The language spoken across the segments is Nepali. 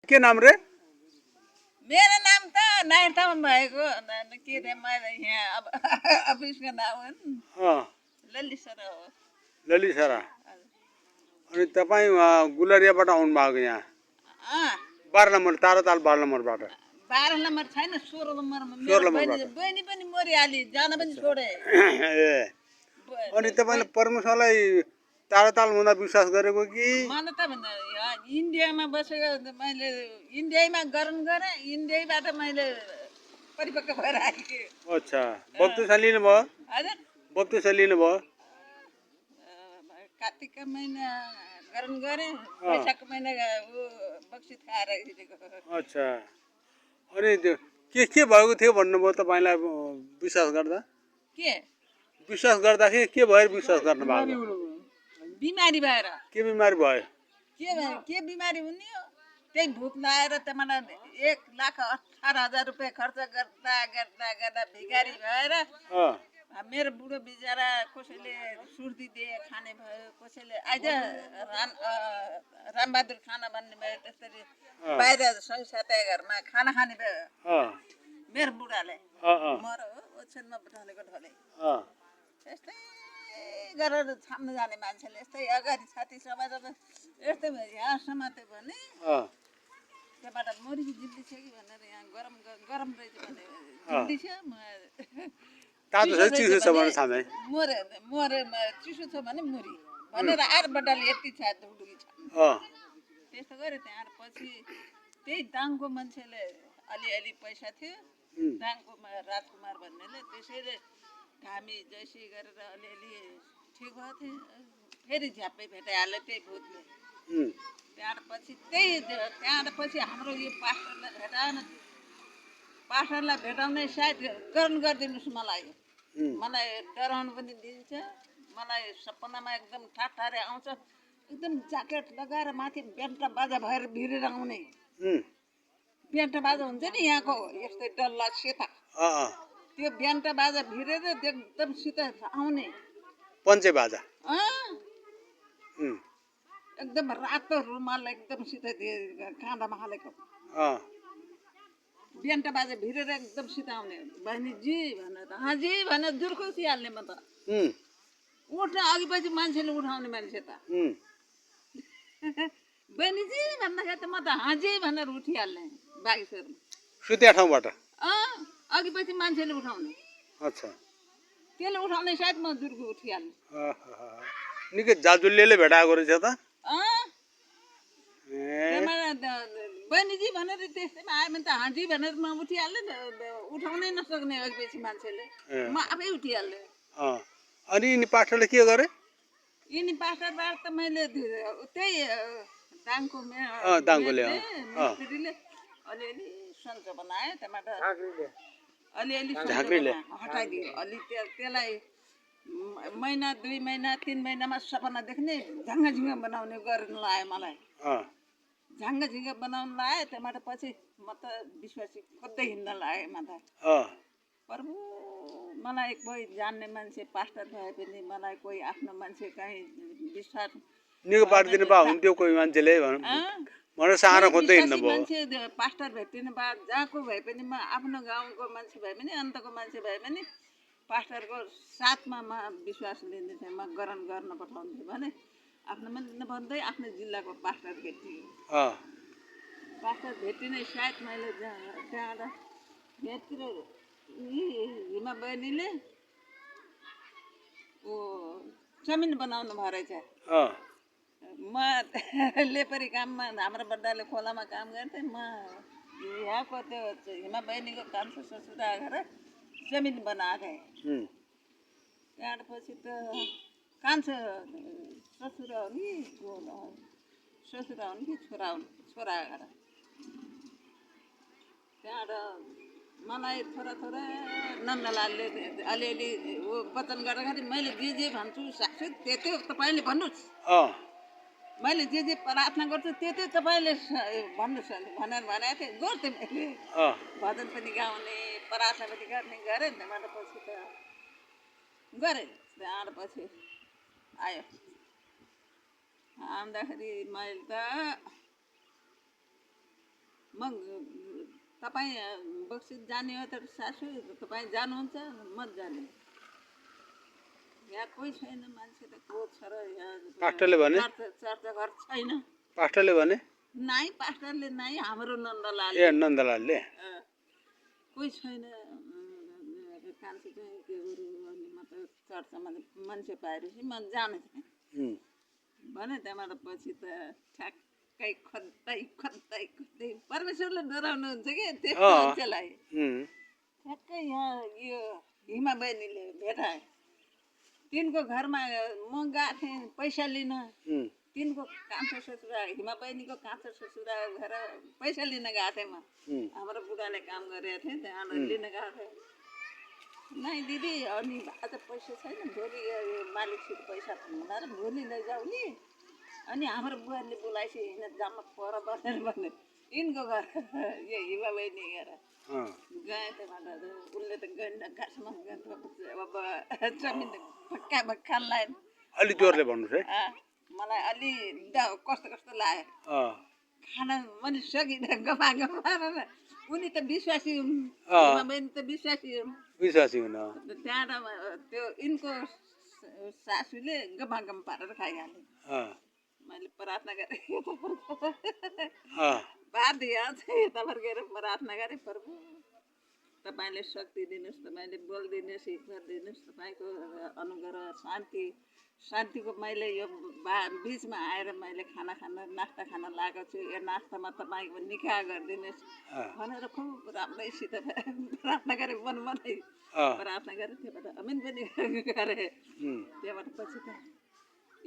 के नाम रे? मेरो नाम त नाइटामा भएको के रे मैले यहाँ अब अफिसको नाम हो ललिसरा हो। ललिसरा। अनि तपाईँ गुलरियाबाट आउनु भएको यहाँ 12 नम्बर ताराताल 12 नम्बरबाट? 12 नम्बर छैन, 16 नम्बरमा मेरो बहिनी पनि मरिहाली, जान पनि छोडे। ए अनि तपाईँले परमेश्वरलाई ताराताल हुँदा विश्वास गरेको कि? मलाई त भन्दा इन्डियामा बसेको मैले इन्डियामा गरन गरेँ, इन्डियाबाट मैले परिपक्व भएर आएँ। अच्छा, बप्तिस्मा लिनुभयो? हजुर, बप्तिस्मा लिनुभयो? कार्तिकको महिना गरन गरेँ, वैशाखको महिना बक्सित खाएर हिँडेको। अच्छा, अनि त्यो के भएको थियो भन्नुभयो तपाईँलाई विश्वास गर्दा? के विश्वास गर्दाखेरि के भएर विश्वास गर्नु भएको? बिमारी भएर। के बिमारी भयो? के बिमारी हुने हो, त्यही भूत लगाएर त्यहाँबाट 1,18,000 रुपियाँ खर्च गर्दा भिखारी भएर मेरो बुढो बिचरा कसैले सुर्ती दिए खाने भयो, कसैले आइज रामबहादुर खाना भन्ने भयो, त्यसरी बाहिर संसारका घरमा खाना खाने भयो मेरो बुढाले। मर हो ओछ्यानमा ढलेको ढले यस्तै गरेर छाम्न जाने मान्छेले यस्तै अगाडि छाती समातेर यस्तै यहाँ समात्यो भने त्यहाँबाट मरिको जिल्दी छ कि भनेर यहाँ गरम रहेछ भने जिल्दी छ मरे चिसो छ भने मुरी भनेर आएर बड्डाले यति छ ढुकढुकी छ। त्यस्तो गऱ्यो। त्यहाँ पछि त्यही दाङको मान्छेले अलिअलि पैसा थियो, दाङको राजकुमार भन्नेले, त्यसैले घामी जैसी गरेर अलिअलि ठिक भएको थियो। फेरि झ्याप्पै भेटाइहाल्यो त्यही भूतले। त्यहाँबाट पछि हाम्रो यो पास्टरलाई भेटाएन। पास्टरलाई भेटाउने सायद गरन गरिदिनुहोस् मलाई डराउनु पनि दिन्छ। मलाई सपनामा एकदम ठाडै आउँछ, एकदम ज्याकेट लगाएर माथि बेन्टा बाजा भएर भिरेर आउने। बेन्टा बाजा हुन्छ नि यहाँको यस्तै डल्ला सेता, त्यो बेन्टा बाजा भिरेर एकदम सिधा आउने पञ्चे बाजा एकदम रातो रुमाल एकदम सिधा काँधामा हालेको बेन्टा बाजा भिरेर एकदम सिधा आउने। बहिनीजी भनेर हाजी भनेर दुर्खुसिहाल्ने म त। उठ्ने अघि पछि मान्छेले उठाउने मान्छे त बहिनीजी भन्दाखेरि त म त हाजी भनेर उठिहाल्ने बागेश्वरमा सुत्या ठाउँबाट अघि पछि मान्छेले उठाउने। अच्छा, त्यसले उठाउने सायद म दुर्गु उठिहाल्ने। निकै जाजुल्ले भेटाएको रहेछ त। बहिनीजी भनेर त्यस्तैमा आयो भने त हाजी भनेर म उठिहाल्ने, उठाउनै नसक्ने अघि पछि मान्छेले, म आफै उठिहाल्ने। अनि यिनी पास्टरले के गरे? यिनी पास्टरबाट त मैले त्यही दाङको मिस्त्रीले अलिअलि सन्चो बनायो, त्यहाँबाट अलिअलि हटाइदियो। अलि त्यसलाई महिना 2 महिना 3 महिनामा सपना देख्ने, झाङ्गा बनाउने गर्न लायो मलाई। झाङ्गा बनाउनु लायो। त्यहाँबाट पछि म त विश्वासी खोज्दै हिँड्न लाग्यो माथा। प्रभु मलाई कोही जान्ने मान्छे पास्टर भए पनि मलाई कोही आफ्नो मान्छे कहीँ विश्वास निको पारिदिनु भए हुन्थ्यो कोही मान्छेले भनेर सानो खोज्दै हिँड्नु भयो। मान्छे पास्टर भेटिनु भए जहाँको भए पनि म आफ्नो गाउँको मान्छे भए पनि अन्तको मान्छे भए पनि पास्टरको साथमा म विश्वास लिँदै थिएँ। म गरन गर्न पठाउँथेँ भने आफ्नो मान्छे भन्दै आफ्नो जिल्लाको पास्टर भेटियो। पास्टर भेटिने सायद मैले त्यहाँबाट भेटतिर हिमा बहिनीले जमिन बनाउनु भयो रहेछ। म लेपरी काममा हाम्रो बड्डाले खोलामा काम गर्थेँ। म यहाँको त्यो हिमा बहिनीको कान्छो ससुरा गएर जमिन बनाएको थिएँ। त्यहाँबाट पछि त कान्छो ससुरा हो कि ससुरा हुन् कि छोरा गएर त्यहाँबाट मलाई छोरा नन्दलालले अलिअलि वचन गर्दाखेरि मैले जे भन्छु साक्षी त्यो तपाईँले भन्नुहोस्, मैले जे प्रार्थना गर्छु त्यो तपाईँले भन्नुहोस् भनेर भनेको थिएँ। गर्थेँ मैले भजन पनि गाउने, प्रार्थना पनि गर्ने गरेँ। त्यहाँबाट पछि त गरेँ। त्यहाँबाट पछि आयो। आउँदाखेरि मैले त मग तपाईँ बक्सिस जाने हो त सासू तपाईँ जानुहुन्छ म जाने यहाँ कोही छैन मान्छे त को छ र यहाँ पास्टरले भने चर्चा घर छैन पास्टरले भने नाइ पास्टरले नाइ हाम्रो नन्दलाल ए नन्दलालले कोही छैन कान्छी चाहिँ के गरौँ अनि म त चर्चमा मान्छे पाएपछि म जाने थिएँ भने त्यहाँबाट पछि त ठ्याक्कै खोज्दै खोज्दै खोज्दै परमेश्वरले डराउनुहुन्छ कि त्यो मान्छेलाई ठ्याक्कै यहाँ यो हिमा बहिनीले भेटाए तिनको घरमा म गएको थिएँ पैसा लिन तिनको कान्छो ससुरा हिमा बहिनीको कान्छो ससुरा घर पैसा लिन गएको थिएँ म हाम्रो बुढाले काम गरेको थिएँ त्यहाँबाट लिन गएको थिएँ नाइ दिदी अनि आज पैसा छैन भोलि मालिकसित पैसा हुँदा र भोलि लैजाऊ नि अनि हाम्रो बुहारीले बोलाएपछि हिँड जामा पर बसेर भने यिनको घर यो हिमा बहिनी हेर गएँ त्यहाँबाट उसले त गएन घाँसमा अब जमिन भक्का भक्का लाएन अलि जोरले भन्नुहोस् है मलाई अलि कस्तो कस्तो लाग्यो खाना मैले सकिनँ गफा गफा उनी त विश्वासी हुन् हिमा बहिनी त विश्वासी हुन् विश्वासी हुन त्यहाँबाट त्यो यिनको सासूले गफा गम पारेर खाइहाले मैले प्रार्थना गरेँ भात दिइहाल्छ यता फर्केर प्रार्थना गरेँ प्रभु तपाईँले शक्ति दिनुहोस् तपाईँले बोल दिनुहोस् हिम्मत दिनुहोस् तपाईँको अनुग्रह शान्तिको मैले यो बिचमा आएर मैले खाना नास्ता खान लागेको छु यो नास्तामा तपाईँको निकाह गरिदिनुहोस् भनेर खुब राम्रैसित प्रार्थना गरेँ मनमनै प्रार्थना गरेँ त्योबाट अमिन पनि गरेँ त्यहाँबाट पछि त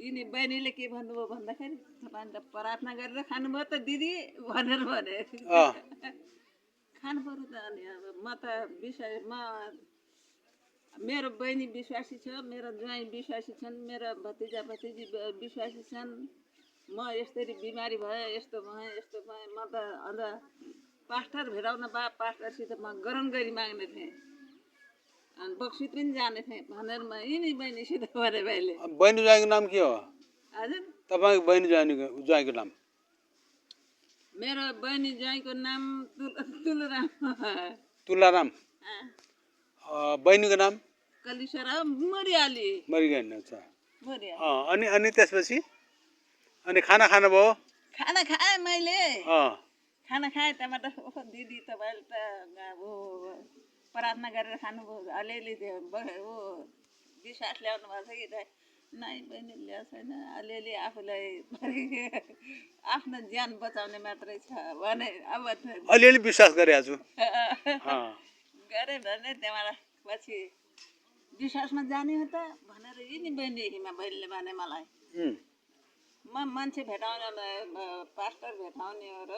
यिनी बहिनीले के भन्नुभयो भन्दाखेरि तपाईँले त प्रार्थना गरेर खानुभयो त दिदी भनेर भने खानु पऱ्यो त अनि अब म त मेरो बहिनी विश्वासी छ मेरो ज्वाइँ विश्वासी छन् मेरो भतिजा भतिजी विश्वासी छन् म यसरी बिमारी भएँ यस्तो भएँ म त अन्त पास्टर भेटाउन पास्टरसित म गरम गरी माग्ने थिएँ अनि बक्सित पनि जाने थिएँ भनेर म यिनी बहिनीसित भने भाइले बहिनी ज्वाइँको नाम के हो हजुर तपाईँको बहिनी ज्वाइँको नाम मेरो बहिनी ज्वाइँको नाम तुलराम तुलाराम बहिनीको नाम कलिसरा मरियाली मरिगएन अच्छा अनि त्यसपछि अनि खाना खानुभयो खाना खाएँ मैले खाना खाएँ त्यहाँबाट ओहो दिदी तपाईँले त अब प्रार्थना गरेर खानुभयो अलिअलि त्यो विश्वास ल्याउनु भएको छ कि नाइ बहिनी ल्याएको छैन अलिअलि आफूलाई आफ्नो ज्यान बचाउने मात्रै छ भने अब अलिअलि विश्वास गरिरहेको छु गरेँ भने त्यहाँबाट पछि विश्वासमा जाने हो त भनेर यिनी बहिनी हिमा बहिनीले भने मलाई म मान्छे भेटाउने पास्टर भेटाउने हो र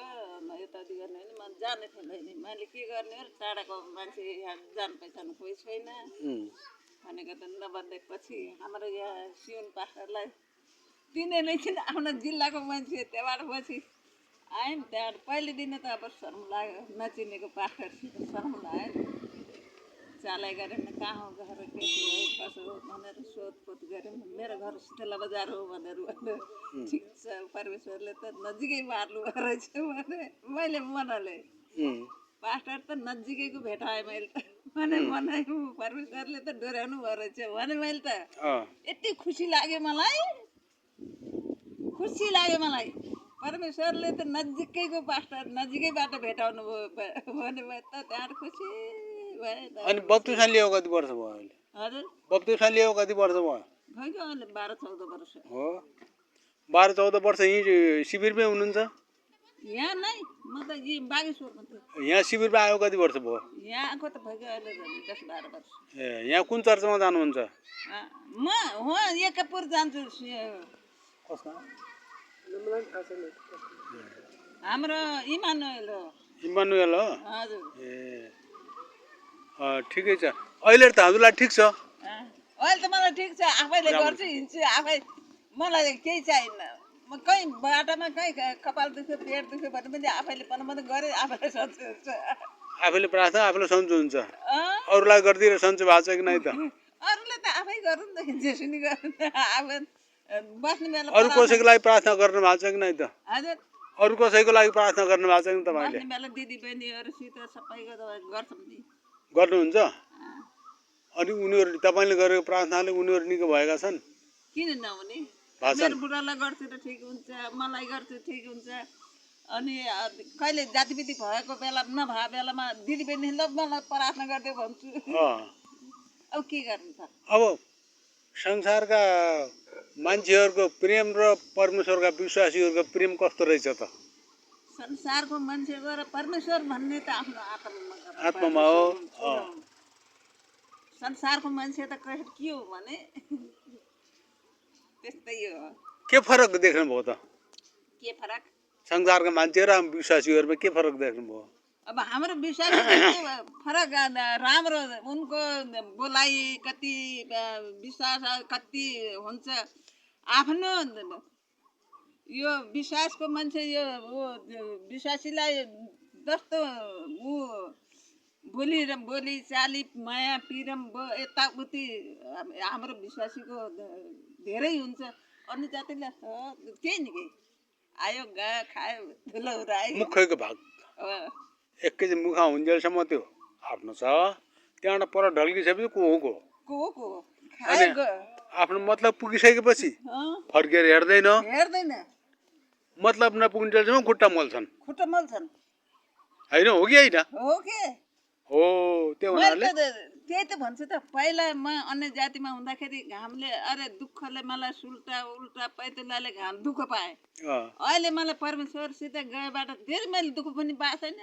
यताउति गर्ने भने म जाने थिएँ बहिनी मैले के गर्ने हो र टाढाको मान्छे यहाँ जान पहिचान कोही छैन भनेको त नबदेपछि हाम्रो यहाँ सिउन पास्टरलाई तिनीहरूले किन आफ्नो जिल्लाको मान्छे त्यहाँबाट पछि आयौँ त्यहाँबाट पहिलो दिन त अब शर्म लाग्यो नचिनेको पास्टरसित शर्म लाग्यो चालाइ गरेर कहाँ हो घर के हो कसो हो भनेर सोधखोज गऱ्यौँ मेरो घर शीतला बजार हो भनेर ठिक छ परमेश्वरले त नजिकै मार्नु रहेछ भने मैले मनले पास्टर त नजिकैको भेटाएँ मैले त भने परमेश्वरले त डोर्याउनु भयो रहेछ भने मैले त यति खुसी लाग्यो मलाई परमेश्वरले त नजिकैको पास्टर नजिकैबाट भेटाउनु भयो भने मैले त त्यहाँ खुसी अनि बत्तिसमा लिएको कति वर्ष भयो अहिले हजुर बत्तिसमा लिएको कति वर्ष भयो भइगयो अहिले 12-14 वर्ष हो 12-14 वर्ष यहीँ शिविरमै हुनुहुन्छ यहाँ नै म त यी बागेश्वरमा थिएँ यहाँ शिविरमा आएको कति वर्ष भयो यहाँको त भइगयो अहिले 10-12 वर्ष ए यहाँ कुन चर्चमा जानुहुन्छ म हो एकापुर जान्छु हाम्रो इमानुएल हो हजुर ए ठिकै छ अहिले त हजुरलाई ठिक छ अहिले त मलाई ठिक छ आफैले गर्छु हिँड्छु आफै मलाई केही चाहिन्न म कहीँ बाटोमा कहीँ कपाल दुख्यो पेट दुख्यो भने पनि आफैले पनि गरेँ आफैले सन्चो हुन्छ आफैले प्रार्थना आफैले सन्चो हुन्छ अरूलाई गरिदिएर सन्चो भएको छ कि नै त अरूले त आफै गरौँ न जेसु नि गर्नु आफै बस्ने बेला अरू कसैको लागि प्रार्थना गर्नु भएको छ कि नै त हजुर अरू कसैको लागि प्रार्थना गर्नु भएको छ नि तपाईँले? बस्ने बेला दिदी बहिनीहरूसित सबैको गर्छौँ नि। गर्नुहुन्छ? अनि उनीहरू तपाईँले गरेको प्रार्थनाले उनीहरू निको भएका छन्? किन नहुने? भाषण? मेरो बुढालाई गर्छु त ठिक हुन्छ, मलाई गर्छु ठिक हुन्छ। अनि कहिले जातिविधि भएको बेला नभए बेलामा दिदी बहिनी ल मलाई प्रार्थना गरिदियो भन्छु। अब के गर्नु त? अब संसारका मान्छेहरूको प्रेम र परमेश्वरका विश्वासीहरूको प्रेम कस्तो रहेछ त? संसारको मान्छेको र परमेश्वर भन्ने त आफ्नो आत्मामा हो। संसारको मान्छे त के हो भने त्यस्तै हो। के फरक देख्नुभयो त? के फरक? संसारका मान्छे र विश्वासीहरूमा के फरक देख्नुभयो? अब हाम्रो विश्वास फरक राम्रो, उनको बोलाइ कति विश्वास कति हुन्छ। आफ्नो यो विश्वासको मान्छे यो विश्वासीलाई जस्तो बोली चाली माया पिरम यताउति हाम्रो विश्वासीको धेरै हुन्छ। अन्य जातिले केही न केही आयो गयो खायो धुलो उडायो। मुखैको भाग एक केजी मुखा हुन्जेलसम्म त्यो आफ्नो छ, त्यहाँबाट पर ढल्किसकेपछि को आफ्नो मतलब पुगिसकेपछि फर्केर हेर्दैन। मतलब नपुग्नेसम्म खुट्टा मोल्छन् होइन? हो कि होइन? हो। त्यो हुनाले त्यही त भन्छु त। पहिला म अन्य जातिमा हुँदाखेरि घामले अरे दुःखले मलाई सुल्टा उल्टा पैतलाले घाम दुःख पाएँ। अहिले मलाई परमेश्वरसित गएबाट धेरै मैले दुःख पनि पाएको छैन,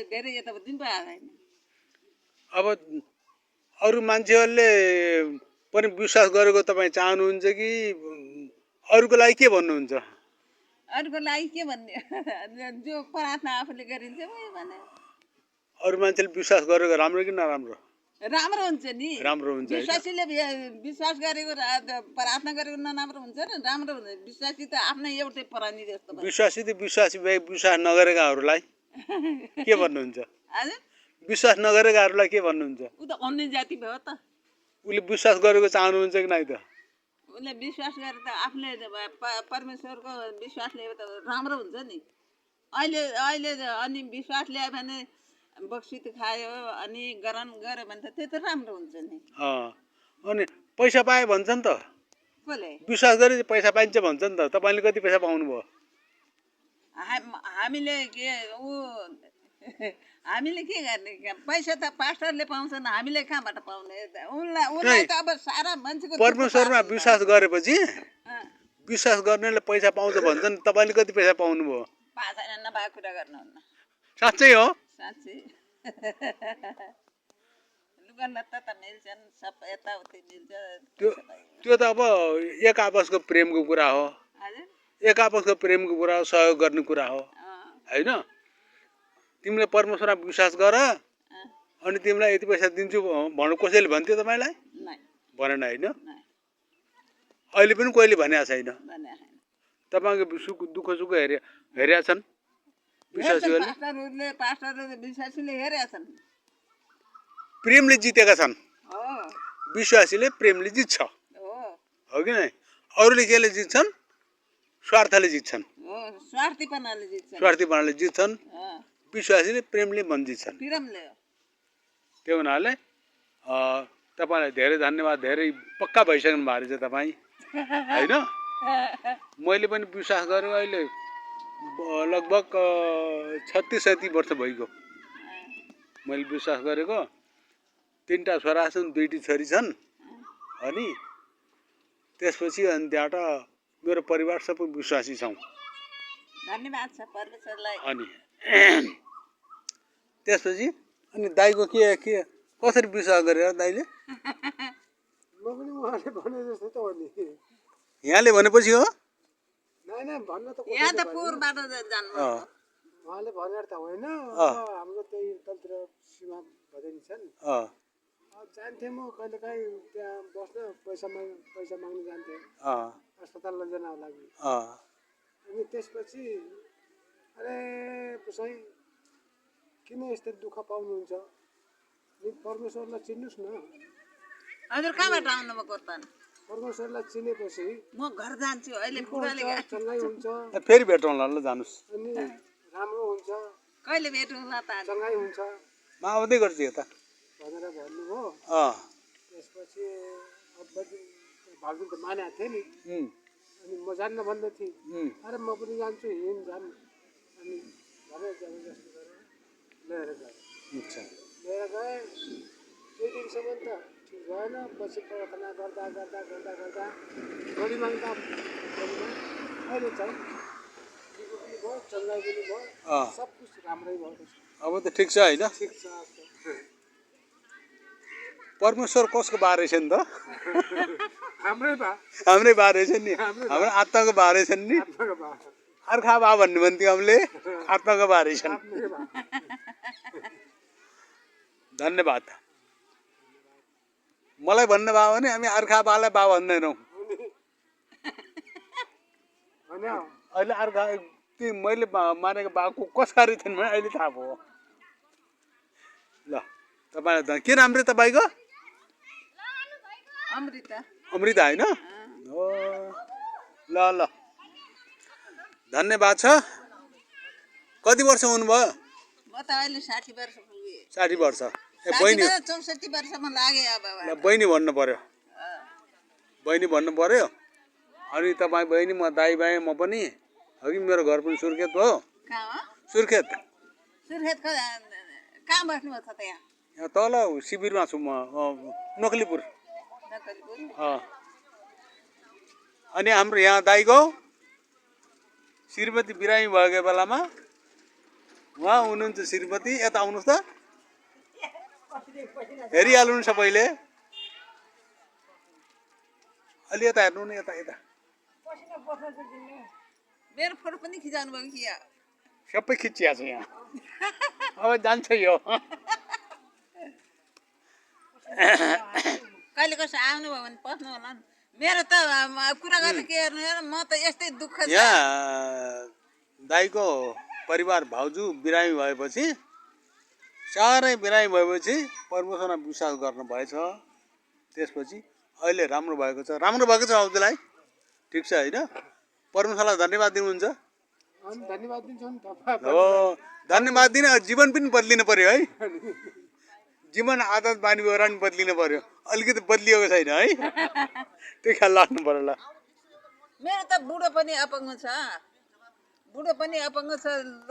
धेरै यताउति पनि पाएको छैन। अब अरू मान्छेहरूले पनि विश्वास गरेको तपाईँ चाहनुहुन्छ कि अरूको लागि के भन्नुहुन्छ? अरूको लागि के भन्ने? जो प्रार्थना आफूले गरिन्छ भने। अरू मान्छेले विश्वास गरेको राम्रो कि नराम्रो? राम्रो हुन्छ नि। राम्रो हुन्छ। विश्वासीले विश्वास गरेको प्रार्थना गरेको नराम्रो हुन्छ र राम्रो हुन्छ। विश्वासी त आफ्नै एउटै प्राणी जस्तो। विश्वासी विश्वास नगरेकाहरूलाई के भन्नुहुन्छ? हजुर? विश्वास नगरेकाहरूलाई के भन्नुहुन्छ? ऊ त अन्य जाति भयो त। उसले विश्वास गरेको चाहनुहुन्छ कि नै त? उसले विश्वास गरे त आफूले परमेश्वरको विश्वासले त राम्रो हुन्छ नि। अहिले अनि विश्वास ल्यायो भने बक्सित खायो अनि गरम गऱ्यो भने त त्यो त राम्रो हुन्छ नि। अनि पैसा पायो भन्छ नि त। कसले? विश्वास गरे पैसा पाइन्छ भन्छ नि त। तपाईँले कति पैसा पाउनुभयो? हामीले के गर्ने? पैसा त पास्टरले पाउँछन्, हामीले कहाँबाट पाउने? उनलाई त अब सारा मान्छेको परमेश्वरमा विश्वास गरेपछि विश्वास गर्नेले पैसा पाउँछ भन्छन्। तपाईँले कति पैसा पाउनुभयो? पाएको छैन, नभएको कुरा गर्नुहुन्न। साँच्चै हो? साँच्चै। लुगा लत्ता त मिल्छन्, सब यताउति मिल्छ। त्यो त अब एक आपसको प्रेमको कुरा हो। एक आपसको प्रेमको कुरा हो, सहयोग गर्ने कुरा हो होइन? तिमीले परमेश्वरमा विश्वास गर अनि तिमीलाई यति पैसा दिन्छु भन्नु कसैले भन्थ्यो तपाईँलाई? भनेन होइन? अहिले पनि कोहीले भनेको छैन। तपाईँको दुःख सुख हेरेका छन् विश्वासीहरूले? विश्वासीले हेरेका छन्। प्रेमले जितेका छन्। विश्वासीले प्रेमले जित्छ हो कि नै? अरूले केले जित्छन्? स्वार्थले जित्छन्। स्वार्थीपनाले जित्छन्। विश्वासीले प्रेमले जित्छन्। त्यो हुनाले तपाईँलाई धेरै धन्यवाद। धेरै पक्का भइसक्नु भएको रहेछ तपाईँ होइन? मैले पनि विश्वास गरेँ अहिले लगभग 36-37 वर्ष भइगयो मैले विश्वास गरेको। 3टा छोरा छन्, 2टी छोरी छन्। अनि त्यसपछि अनि त्यहाँबाट मेरो परिवार सबै विश्वासी छौँ। धन्यवाद छ परमेश्वरलाई। अनि त्यसपछि अनि दाइको के कसरी विश्वास गरेर दाइले? म पनि उहाँले भने जस्तो त हो नि। यहाँले भनेपछि हो? भन्न त यहाँ त पुरबाट जान्नु। उहाँले भनेर त होइन। हाम्रो त्यही तन्त्र सीमा भदैनी छन्। जान्थेँ म कहिलेकाहीँ त्यहाँ बस्न, पैसा माग्न जान्थेँ अस्पताल लैजानको लागि। अनि त्यसपछि अरे पुसाई किन यस्तो दुःख पाउनुहुन्छ? परमेश्वरलाई चिन्नुहोस् न। हजुर कहाँबाट आउनुभएको त? परमेश्वरलाई चिनेपछि म घर जान्छु अहिले बुढाले हुन्छ, चङ्गाइ हुन्छ फेरि भेटौँला ल जानुहोस् अनि राम्रो हुन्छ कहिले भेटौँला त आज? चङ्गाइ हुन्छ म आउँदै गर्छु यता भनेर भन्नुभयो। अँ त्यसपछि भाउजू त मानेको थिएँ नि उम्, अनि म जान्न भन्दै थिएँ उम्, अरे म पनि जान्छु हिँड जान् अनि भने जबरजस्ती गरेर लिएर गएँ अच्छा लिएर गएँ केही दिनसम्म त ठिक भएन पछि प्रार्थना गर्दा गर्दा गर्दा गर्दा बढी माग्दा अहिले चाहिँ बिगो पनि भयो चङ्गाइ पनि भयो अँ सब कुछ राम्रै भएको छ अब त ठिक छ होइन ठिक छ परमेश्वर कसको बारे छ नि त हाम्रै बा हाम्रै बारे छ नि हाम्रो आत्माको बारे छन् नि आफ्नै बा अर्खा बा भन्ने भन्थ्यो हामीले आत्माको बारे छन् आफ्नै बा धन्यवाद मलाई भन्नु भयो भने हामी अर्खा बालाई बा भन्दैनौँ भन्यो अहिले अर्खा ती मैले मानेको बाको कसरी थिइन् भने अहिले थाहा भयो ल तपाईँलाई के नाम रे तपाईँको अमृता अमृता होइन हो ल ल धन्यवाद छ कति वर्ष हुनुभयो म त अहिले 60 वर्ष पुगेँ 60 वर्ष ए बहिनी 64 वर्षमा लागेँ अब ल बहिनी भन्नु पर्यो बहिनी भन्नु पर्यो अनि तपाईँ बहिनी म दाइ भाइ म पनि अघि मेरो घर पनि सुर्खेत हो कहाँ हो सुर्खेत सुर्खेत कहाँ बस्नुभएको छ त यहाँ यहाँ तल शिविरमा छु म नकलीपुर नकलीपुर अनि हाम्रो यहाँ दाइको श्रीमती बिरामी भएको बेलामा उहाँ हुनुहुन्छ श्रीमती यता आउनुहोस् त हेरिहाल्नु छ पहिले अलि यता हेर्नु नि यता यता मेरो फोटो पनि खिचाउनु भयो कि यहाँ सबै खिचिया छ यहाँ अब जान्छ यो कहिले कसो आउनुभयो भने पस्नु होला नि मेरो त कुरा गर्दा के हेर्नु हेर म त यस्तै दुःख छ यहाँ दाइको परिवार भाउजू बिरामी भएपछि साह्रै बिरामी भएपछि परमेश्वरमा विश्वास गर्नु भएछ त्यसपछि अहिले राम्रो भएको छ भाउजूलाई ठिक छ होइन परमेश्वरलाई धन्यवाद दिनुहुन्छ अनि धन्यवाद दिन्छु नि तपाईँ हो धन्यवाद दिन जीवन पनि बदलिनु पर्यो है जीवन आदत बानी व्यवहार पनि बदलिनु पर्यो अलिकति बदलिएको छैन है त्यो ख्याल राख्नु पर्यो ल मेरो त बुढो पनि अपङ्ग छ